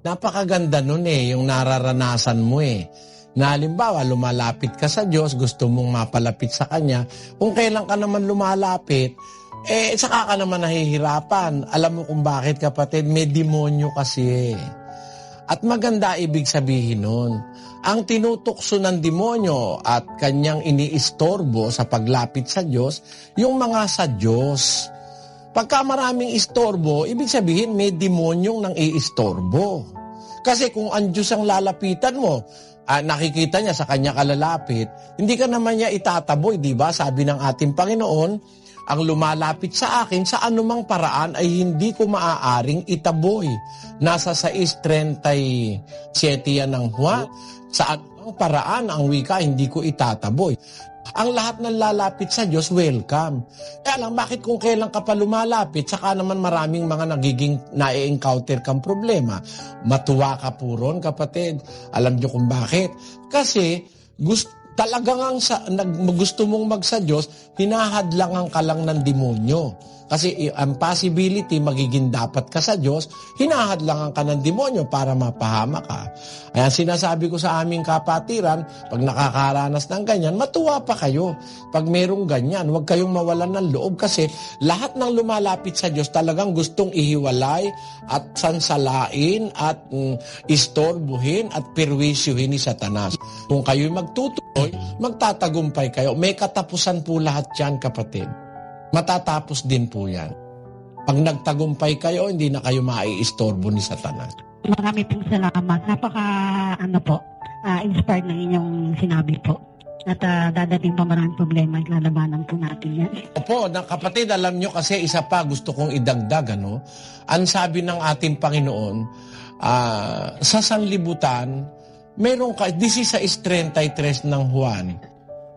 Napakaganda nun yung nararanasan mo Na halimbawa, lumalapit ka sa Diyos, gusto mong mapalapit sa Kanya. Kung kailan ka naman lumalapit, saka ka naman nahihirapan. Alam mo kung bakit, kapatid? May demonyo kasi. At maganda ibig sabihin nun. Ang tinutukso ng demonyo at kanyang iniistorbo sa paglapit sa Diyos, yung mga sa Diyos. Pagka maraming istorbo, ibig sabihin may demonyong nang iistorbo. Kasi kung ang Diyos ang lalapitan mo, nakikita niya sa kanya kalalapit, hindi ka naman niya itataboy, di ba? Sabi ng ating Panginoon, ang lumalapit sa akin sa anumang paraan ay hindi ko maaaring itaboy. Nasa 6:37 yan ng Juan, sa anumang paraan ang wika hindi ko itataboy. Ang lahat ng lalapit sa Diyos, welcome. Kaya lang, bakit kung kailan ka pa lumalapit, saka naman maraming mga nagiging na-encounter kang problema? Matuwa ka po ron, kapatid. Alam niyo kung bakit? Kasi talagang gusto mong magsa Diyos, hinahadlangan ka lang ng demonyo. Kasi ang possibility, magiging dapat ka sa Diyos, hinahadlangan ka ng demonyo para mapahama ka. Kaya sinasabi ko sa aming kapatiran, pag nakakaranas ng ganyan, matuwa pa kayo. Pag merong ganyan, huwag kayong mawalan ng loob kasi lahat ng lumalapit sa Diyos talagang gustong ihiwalay at sansalain at istorbuhin at perwisyuhin ni Satanas. Kung kayo'y magtutuloy, magtatagumpay kayo. May katapusan po lahat yan, kapatid. Matatapos din po yan. Pag nagtagumpay kayo, hindi na kayo maiistorbo ni Satanas. Marami pong salamat. Inspired na inyong sinabi po. At dadating pa maraming problema at lalabanan po natin yan. Opo, kapatid, alam nyo kasi isa pa gusto kong idagdag, ang sabi ng ating Panginoon, sa sanlibutan, meron ka, 16:33 ng Juan.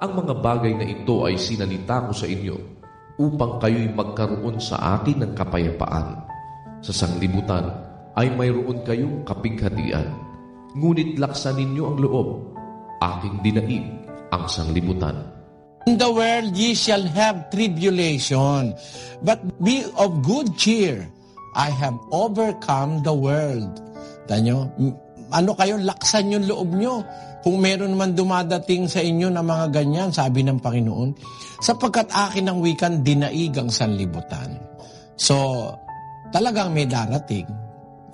Ang mga bagay na ito ay sinalita ko sa inyo upang kayo'y magkaroon sa akin ng kapayapaan. Sa sanglibutan ay mayroon kayong kapighatian. Ngunit laksan ninyo ang loob. Aking dinaig ang sanglibutan. In the world ye shall have tribulation, but be of good cheer. I have overcome the world. Tanyo, kayo, laksan yung loob nyo. Kung meron naman dumadating sa inyo na mga ganyan, sabi ng Panginoon, sapagkat akin ang wikan, dinaig ang sanlibutan. So, talagang may darating.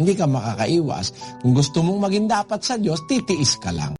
Hindi ka makakaiwas. Kung gusto mong maging dapat sa Diyos, titiis ka lang.